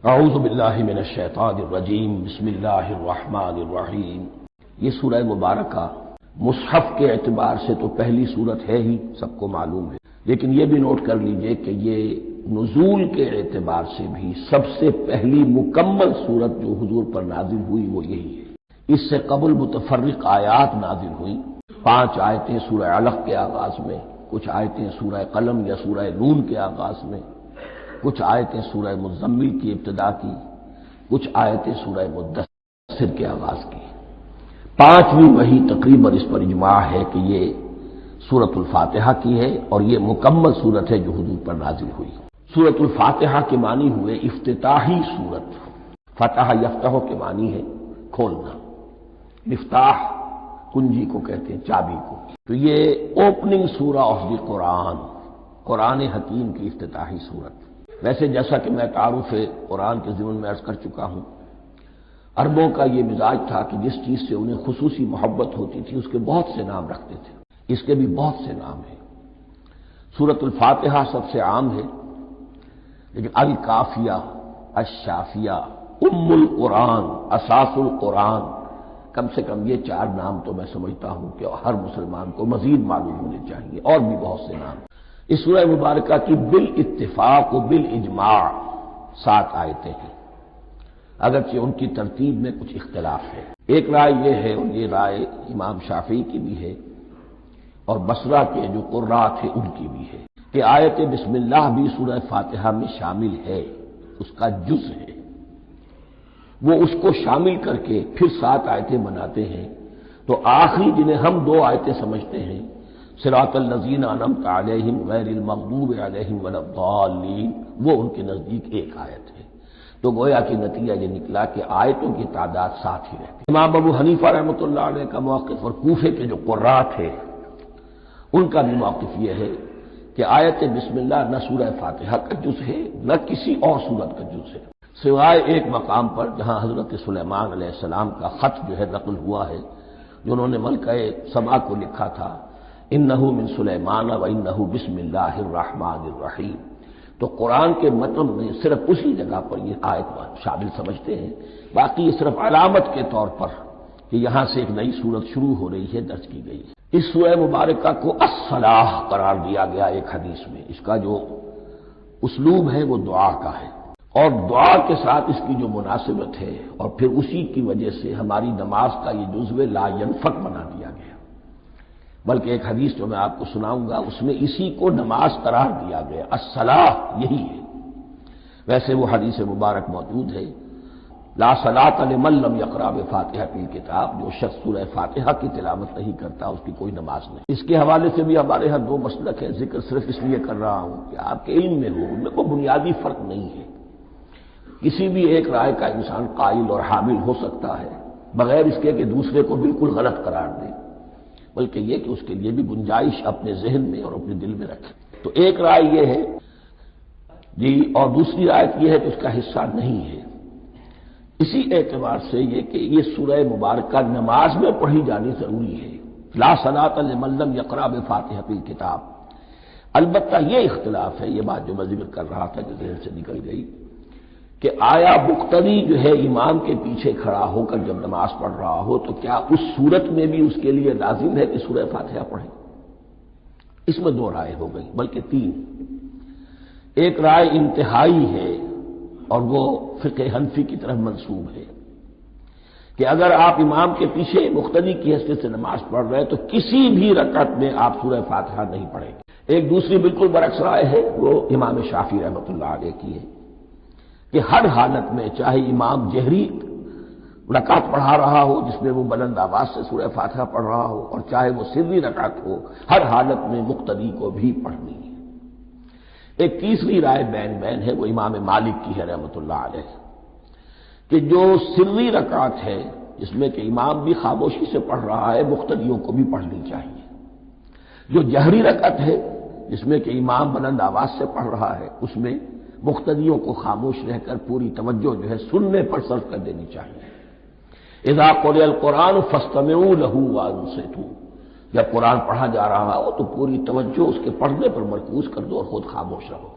اعوذ باللہ من الشیطان الرجیم بسم اللہ الرحمن الرحیم۔ یہ سورہ مبارکہ مصحف کے اعتبار سے تو پہلی سورت ہے ہی، سب کو معلوم ہے، لیکن یہ بھی نوٹ کر لیجئے کہ یہ نزول کے اعتبار سے بھی سب سے پہلی مکمل سورت جو حضور پر نازل ہوئی وہ یہی ہے۔ اس سے قبل متفرق آیات نازل ہوئی، 5 آیتیں سورہ علق کے آغاز میں، کچھ آیتیں سورہ قلم یا سورہ نون کے آغاز میں، کچھ آیتیں سورہ مزمل کی ابتدا کی، کچھ آیتیں سورہ مدثر کے آغاز کی۔ 5ویں وحی تقریباً اس پر اجماع ہے کہ یہ سورۃ الفاتحہ کی ہے اور یہ مکمل سورت ہے جو حضور پر نازل ہوئی۔ سورۃ الفاتحہ کے معنی ہوئے افتتاحی سورت، فتح یفتح کے معنی ہے کھولنا، مفتاح کنجی کو کہتے ہیں، چابی کو۔ تو یہ اوپننگ سورہ آف دی قرآن، قرآن حکیم کی افتتاحی سورت۔ ویسے جیسا کہ میں تعارف قرآن کے ضمن میں عرض کر چکا ہوں، عربوں کا یہ مزاج تھا کہ جس چیز سے انہیں خصوصی محبت ہوتی تھی اس کے بہت سے نام رکھتے تھے، اس کے بھی بہت سے نام ہیں۔ سورۃ الفاتحہ سب سے عام ہے، لیکن الکافیہ، الشافیہ، ام القرآن، اساس القرآن، کم سے کم یہ 4 نام تو میں سمجھتا ہوں کہ ہر مسلمان کو مزید معلوم ہونے چاہیے، اور بھی بہت سے نام۔ اس سورہ مبارکہ کی بالاتفاق و بالاجماع 7 آیتیں ہیں، اگرچہ ان کی ترتیب میں کچھ اختلاف ہے۔ ایک رائے یہ ہے، اور یہ رائے امام شافعی کی بھی ہے اور بصرہ کے جو قراء تھے ان کی بھی ہے، کہ آیت بسم اللہ بھی سورہ فاتحہ میں شامل ہے، اس کا جز ہے۔ وہ اس کو شامل کر کے پھر 7 آیتیں بناتے ہیں، تو آخری جنہیں ہم 2 آیتیں سمجھتے ہیں، صراط الذین انعمت علیہم غیر المغضوب علیہم ولا الضالین، وہ ان کے نزدیک ایک آیت ہے۔ تو گویا کہ نتیجہ یہ نکلا کہ آیتوں کی تعداد 7 ہی رہتی ہے۔ امام ابو حنیفہ رحمۃ اللہ علیہ کا موقف اور کوفے کے جو قراء تھے ان کا بھی موقف یہ ہے کہ آیت بسم اللہ نہ سورہ فاتحہ کا جز ہے نہ کسی اور سورت کا جز ہے، سوائے ایک مقام پر جہاں حضرت سلیمان علیہ السلام کا خط جو ہے نقل ہوا ہے، جو انہوں نے ملکہ سبا کو لکھا تھا، انہ من سلیمان و انہ بسم اللہ الرحمن الرحیم۔ تو قرآن کے متن میں صرف اسی جگہ پر یہ آیت شامل سمجھتے ہیں، باقی یہ صرف علامت کے طور پر کہ یہاں سے ایک نئی سورت شروع ہو رہی ہے درج کی گئی ہے۔ اس سورہ مبارکہ کو الصلاح قرار دیا گیا ایک حدیث میں، اس کا جو اسلوب ہے وہ دعا کا ہے، اور دعا کے ساتھ اس کی جو مناسبت ہے، اور پھر اسی کی وجہ سے ہماری نماز کا یہ جزو لا ینفک بنا دیا گیا۔ بلکہ ایک حدیث جو میں آپ کو سناؤں گا اس میں اسی کو نماز قرار دیا گیا، الصلاح یہی ہے۔ ویسے وہ حدیث مبارک موجود ہے، لا صلاۃ لمن لم یقرأ بفاتحۃ الکتاب، جو شخص سورہ فاتحہ کی تلاوت نہیں کرتا اس کی کوئی نماز نہیں۔ اس کے حوالے سے بھی ہمارے ہاں 2 مسلک ہے، ذکر صرف اس لیے کر رہا ہوں کہ آپ کے علم میں ہو، ان میں کوئی بنیادی فرق نہیں ہے۔ کسی بھی ایک رائے کا انسان قائل اور حامل ہو سکتا ہے بغیر اس کے کہ دوسرے کو بالکل غلط قرار دے، بلکہ یہ کہ اس کے لیے بھی گنجائش اپنے ذہن میں اور اپنے دل میں رکھے۔ تو ایک رائے یہ ہے جی، اور دوسری رائے یہ ہے کہ اس کا حصہ نہیں ہے۔ اسی اعتبار سے یہ کہ یہ سورہ مبارکہ نماز میں پڑھی جانی ضروری ہے، لا صلاۃ لمن لم یقرأ بفاتحۃ الکتاب۔ البتہ یہ اختلاف ہے، یہ بات جو میں ذکر کر رہا تھا جو ذہن سے نکل گئی، کہ آیا مقتدی جو ہے امام کے پیچھے کھڑا ہو کر جب نماز پڑھ رہا ہو تو کیا اس صورت میں بھی اس کے لیے لازم ہے کہ سورہ فاتحہ پڑھے؟ اس میں 2 رائے ہو گئی، بلکہ 3۔ ایک رائے انتہائی ہے اور وہ فقہ حنفی کی طرف منسوب ہے کہ اگر آپ امام کے پیچھے مقتدی کی حیثیت سے نماز پڑھ رہے ہیں تو کسی بھی رکعت میں آپ سورہ فاتحہ نہیں پڑھیں گے۔ ایک دوسری بالکل برعکس رائے ہے، وہ امام شافعی رحمۃ اللہ علیہ کی ہے کہ ہر حالت میں چاہے امام جہری رکعت پڑھا رہا ہو جس میں وہ بلند آواز سے سورہ فاتحہ پڑھ رہا ہو، اور چاہے وہ سری رکعت ہو، ہر حالت میں مقتدی کو بھی پڑھنی ہے۔ ایک تیسری رائے بین ہے، وہ امام مالک کی ہے رحمۃ اللہ علیہ، کہ جو سری رکعت ہے جس میں کہ امام بھی خاموشی سے پڑھ رہا ہے، مقتدیوں کو بھی پڑھنی چاہیے۔ جو جہری رکعت ہے جس میں کہ امام بلند آواز سے پڑھ رہا ہے، اس میں مقتدیوں کو خاموش رہ کر پوری توجہ جو ہے سننے پر صرف کر دینی چاہیے۔ اذا قرئ القرآن فاستمعوا له وانصتوا، جب قرآن پڑھا جا رہا ہو تو پوری توجہ اس کے پڑھنے پر مرکوز کر دو اور خود خاموش رہو۔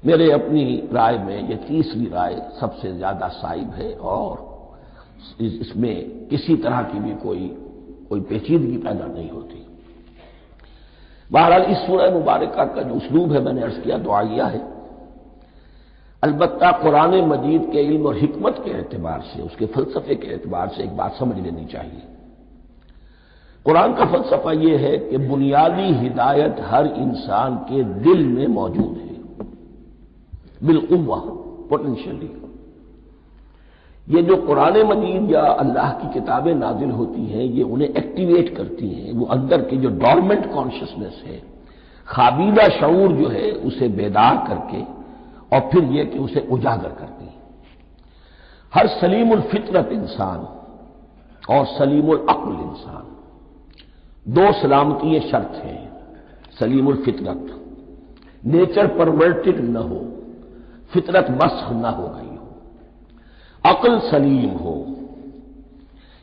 میرے اپنی رائے میں یہ تیسری رائے سب سے زیادہ صائب ہے اور اس میں کسی طرح کی بھی کوئی پیچیدگی پیدا نہیں ہوتی۔ بہرحال اس سورہ مبارکہ کا جو اسلوب ہے میں نے عرض کیا دعائیہ ہے، البتہ قرآن مجید کے علم اور حکمت کے اعتبار سے، اس کے فلسفے کے اعتبار سے ایک بات سمجھ لینی چاہیے۔ قرآن کا فلسفہ یہ ہے کہ بنیادی ہدایت ہر انسان کے دل میں موجود ہے، بالقوہ، پوٹینشلی۔ یہ جو قرآن مجید یا اللہ کی کتابیں نازل ہوتی ہیں یہ انہیں ایکٹیویٹ کرتی ہیں، وہ اندر کی جو ڈورمنٹ کانشسنس ہے، خوابیدہ شعور جو ہے اسے بیدار کر کے اور پھر یہ کہ اسے اجاگر کرتی ہیں۔ ہر سلیم الفطرت انسان اور سلیم العقل انسان، دو سلامتی شرط ہیں۔ سلیم الفطرت، نیچر پرورٹڈ نہ ہو، فطرت مسخ نہ ہو گئی ہو، عقل سلیم ہو،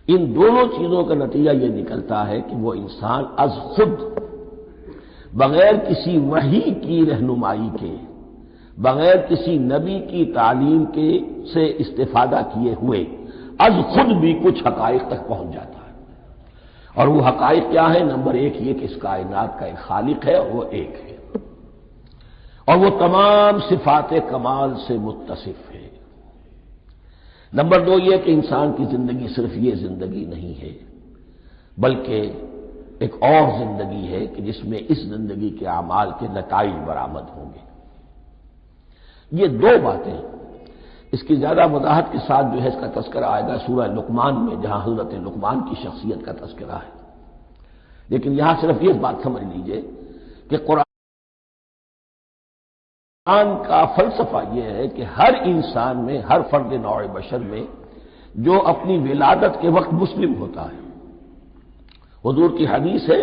ان دونوں چیزوں کا نتیجہ یہ نکلتا ہے کہ وہ انسان از خود، بغیر کسی وحی کی رہنمائی کے، بغیر کسی نبی کی تعلیم کے سے استفادہ کیے ہوئے از خود بھی کچھ حقائق تک پہنچ جاتا ہے۔ اور وہ حقائق کیا ہے؟ نمبر ایک یہ کہ اس کائنات کا ایک خالق ہے اور وہ ایک ہے، اور وہ تمام صفات کمال سے متصف ہے۔ نمبر دو یہ کہ انسان کی زندگی صرف یہ زندگی نہیں ہے، بلکہ ایک اور زندگی ہے کہ جس میں اس زندگی کے اعمال کے نتائج برآمد ہوں گے۔ یہ دو باتیں، اس کی زیادہ وضاحت کے ساتھ جو ہے اس کا تذکرہ آئے گا سورہ لقمان میں، جہاں حضرت لقمان کی شخصیت کا تذکرہ ہے۔ لیکن یہاں صرف یہ بات سمجھ لیجئے کہ قرآن کا فلسفہ یہ ہے کہ ہر انسان میں، ہر فرد نوع بشر میں جو اپنی ولادت کے وقت مسلم ہوتا ہے، حضور کی حدیث ہے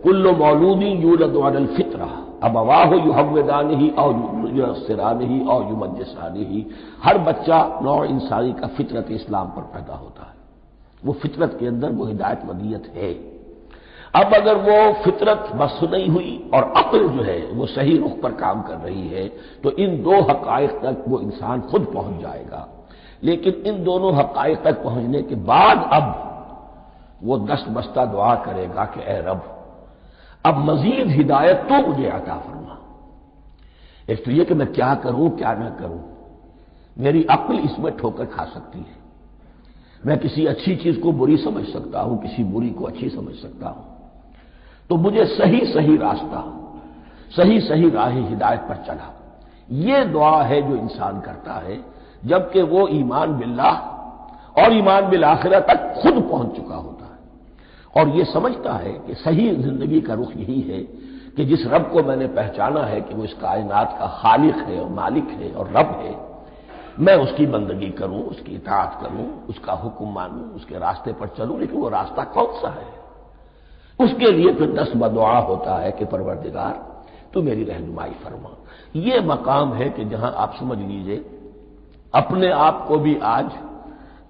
کل مولود یولد علی الفطرہ ابواہ یحودانہ او ینصرانہ او یمجسانہ، ہر بچہ نوع انسانی کا فطرت اسلام پر پیدا ہوتا ہے، وہ فطرت کے اندر وہ ہدایت ودیت ہے۔ اب اگر وہ فطرت بس نہیں ہوئی اور عقل جو ہے وہ صحیح رخ پر کام کر رہی ہے تو ان دو حقائق تک وہ انسان خود پہنچ جائے گا۔ لیکن ان دونوں حقائق تک پہنچنے کے بعد اب وہ دست بستہ دعا کرے گا کہ اے رب اب مزید ہدایت تو مجھے عطا فرما۔ ایک تو یہ کہ میں کیا کروں کیا نہ کروں، میری عقل اس میں ٹھوکر کھا سکتی ہے، میں کسی اچھی چیز کو بری سمجھ سکتا ہوں، کسی بری کو اچھی سمجھ سکتا ہوں، تو مجھے صحیح راستہ، صحیح راہ ہدایت پر چلا۔ یہ دعا ہے جو انسان کرتا ہے جبکہ وہ ایمان باللہ اور ایمان بالآخرہ تک خود پہنچ چکا ہوتا ہے، اور یہ سمجھتا ہے کہ صحیح زندگی کا رخ یہی ہے کہ جس رب کو میں نے پہچانا ہے کہ وہ اس کائنات کا خالق ہے اور مالک ہے اور رب ہے، میں اس کی بندگی کروں، اس کی اطاعت کروں، اس کا حکم مانوں، اس کے راستے پر چلوں۔ لیکن وہ راستہ کون سا ہے؟ اس کے لیے پھر دست بدعا ہوتا ہے کہ پروردگار تو میری رہنمائی فرما۔ یہ مقام ہے کہ جہاں آپ سمجھ لیجئے اپنے آپ کو بھی آج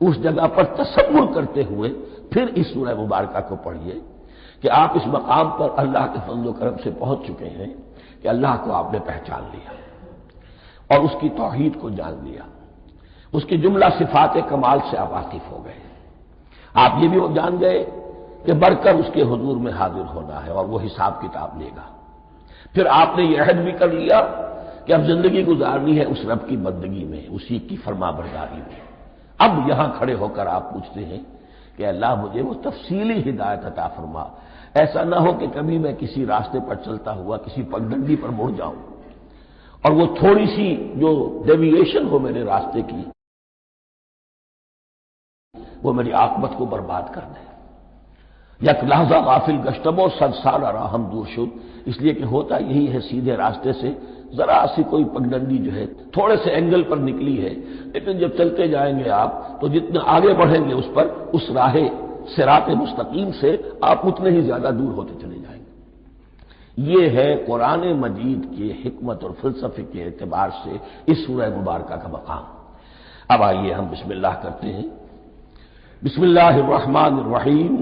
اس جگہ پر تصور کرتے ہوئے پھر اس سورہ مبارکہ کو پڑھیے کہ آپ اس مقام پر اللہ کے فضل و کرم سے پہنچ چکے ہیں کہ اللہ کو آپ نے پہچان لیا اور اس کی توحید کو جان لیا، اس کی جملہ صفات کمال سے آپ واقف ہو گئے، آپ یہ بھی جان گئے کہ بڑھ کر اس کے حضور میں حاضر ہونا ہے اور وہ حساب کتاب لے گا۔ پھر آپ نے یہ عہد بھی کر لیا کہ اب زندگی گزارنی ہے اس رب کی بندگی میں، اسی کی فرما برداری میں۔ اب یہاں کھڑے ہو کر آپ پوچھتے ہیں کہ اللہ مجھے وہ تفصیلی ہدایت عطا فرما، ایسا نہ ہو کہ کبھی میں کسی راستے پر چلتا ہوا کسی پگڈنڈی پر مڑ جاؤں اور وہ تھوڑی سی جو ڈیویشن ہو میرے راستے کی وہ میری عاقبت کو برباد کر دے۔ یک لحظہ غافل گشتم و صد سال راہم دور شد، اس لیے کہ ہوتا یہی ہے صیدھے راستے سے ذرا سی کوئی پگڈنڈی جو ہے تھوڑے سے اینگل پر نکلی ہے، لیکن جب چلتے جائیں گے آپ تو جتنے آگے بڑھیں گے اس پر، اس راہ صراط مستقیم سے آپ اتنے ہی زیادہ دور ہوتے چلے جائیں گے۔ یہ ہے قرآن مجید کی حکمت اور فلسفے کے اعتبار سے اس سورہ مبارکہ کا مقام۔ اب آئیے ہم بسم اللہ کرتے ہیں۔ بسم اللہ الرحمن الرحیم،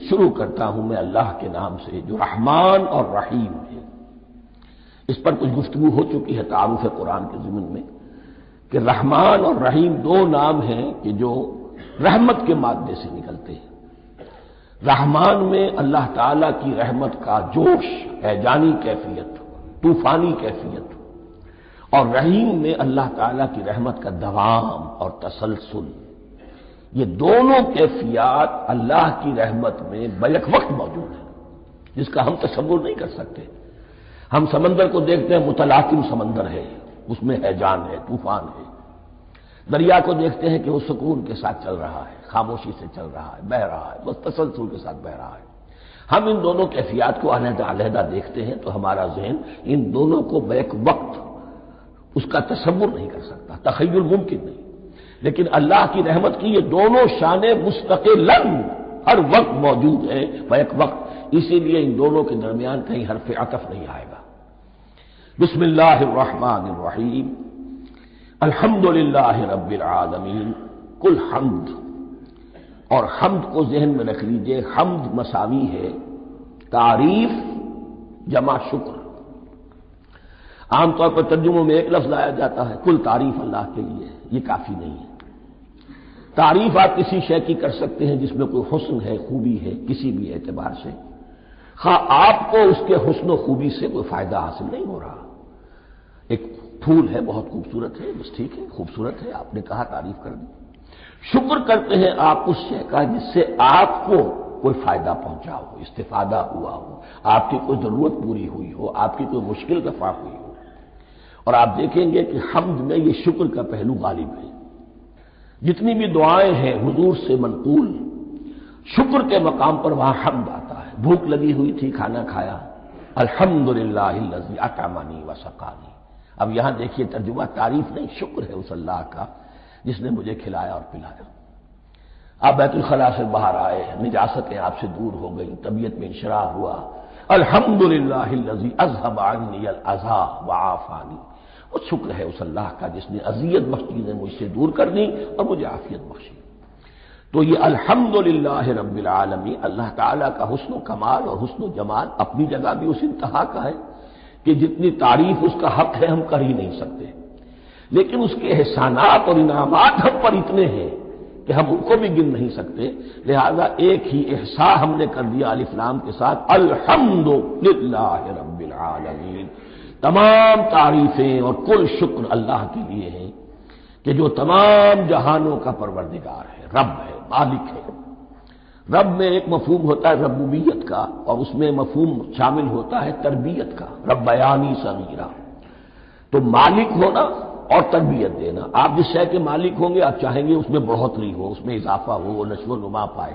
شروع کرتا ہوں میں اللہ کے نام سے جو رحمان اور رحیم ہے۔ اس پر کچھ گفتگو ہو چکی ہے تعارف قرآن کے ضمن میں کہ رحمان اور رحیم دو نام ہیں کہ جو رحمت کے مادے سے نکلتے ہیں۔ رحمان میں اللہ تعالی کی رحمت کا جوش ہے، جانی کیفیت، طوفانی کیفیت، اور رحیم میں اللہ تعالی کی رحمت کا دوام اور تسلسل۔ یہ دونوں کیفیات اللہ کی رحمت میں بیک وقت موجود ہیں، جس کا ہم تصور نہیں کر سکتے۔ ہم سمندر کو دیکھتے ہیں، متلاطم سمندر ہے، اس میں ہیجان ہے، طوفان ہے۔ دریا کو دیکھتے ہیں کہ وہ سکون کے ساتھ چل رہا ہے، خاموشی سے چل رہا ہے، بہہ رہا ہے، بس تسلسل کے ساتھ بہہ رہا ہے۔ ہم ان دونوں کیفیات کو علیحدہ علیحدہ دیکھتے ہیں تو ہمارا ذہن ان دونوں کو بیک وقت اس کا تصور نہیں کر سکتا، تخیل ممکن نہیں۔ لیکن اللہ کی رحمت کی یہ دونوں شانیں مستقلاً ہر وقت موجود ہیں، بیک وقت، اسی لیے ان دونوں کے درمیان کہیں حرف عطف نہیں آئے گا۔ بسم اللہ الرحمن الرحیم، الحمد للہ رب العالمین، کل حمد، اور حمد کو ذہن میں رکھ لیجئے، حمد مساوی ہے تعریف جمع شکر۔ عام طور پر ترجموں میں ایک لفظ لایا جاتا ہے، کل تعریف اللہ کے لیے، یہ کافی نہیں ہے۔ تعریف آپ کسی شے کی کر سکتے ہیں جس میں کوئی حسن ہے، خوبی ہے، کسی بھی اعتبار سے، خواہ آپ کو اس کے حسن و خوبی سے کوئی فائدہ حاصل نہیں ہو رہا۔ ایک پھول ہے، بہت خوبصورت ہے، بس ٹھیک ہے، خوبصورت ہے، آپ نے کہا، تعریف کر دی۔ شکر کرتے ہیں آپ اس شے کا جس سے آپ کو کوئی فائدہ پہنچا ہو، استفادہ ہوا ہو، آپ کی کوئی ضرورت پوری ہوئی ہو، آپ کی کوئی مشکل رفع ہوئی ہو۔ اور آپ دیکھیں گے کہ حمد میں یہ شکر کا پہلو غالب ہے۔ جتنی بھی دعائیں ہیں حضور سے منقول، شکر کے مقام پر وہاں حمد آتا ہے۔ بھوک لگی ہوئی تھی، کھانا کھایا، الحمدللہ الذی اطعمنی وسقانی۔ اب یہاں دیکھیے ترجمہ تعریف نہیں، شکر ہے اس اللہ کا جس نے مجھے کھلایا اور پلایا۔ آپ بیت الخلاء سے باہر آئے، نجاستیں آپ سے دور ہو گئی، طبیعت میں انشراح ہوا، الحمدللہ الذی اذھب عنی الاذی وعافانی۔ وہ شکر ہے اس اللہ کا جس نے اذیت بخش چیزیں مجھ سے دور کر دی اور مجھے عافیت بخشی۔ تو یہ الحمدللہ رب العالمین، اللہ تعالیٰ کا حسن و کمال اور حسن و جمال اپنی جگہ بھی اس انتہا کا ہے کہ جتنی تعریف اس کا حق ہے ہم کر ہی نہیں سکتے، لیکن اس کے احسانات اور انعامات ہم پر اتنے ہیں کہ ہم ان کو بھی گن نہیں سکتے۔ لہذا ایک ہی احصاء ہم نے کر دیا الف لام کے ساتھ، الحمدللہ رب العالمین۔ تمام تعریفیں اور کل شکر اللہ کے لیے ہیں کہ جو تمام جہانوں کا پروردگار ہے، رب ہے، مالک ہے۔ رب میں ایک مفہوم ہوتا ہے ربوبیت کا، اور اس میں مفہوم شامل ہوتا ہے تربیت کا، ربیانی صغیرہ۔ تو مالک ہونا اور تربیت دینا، آپ جس شے کے مالک ہوں گے آپ چاہیں گے اس میں بڑھوتری ہو، اس میں اضافہ ہو، وہ نشو و نما پائے۔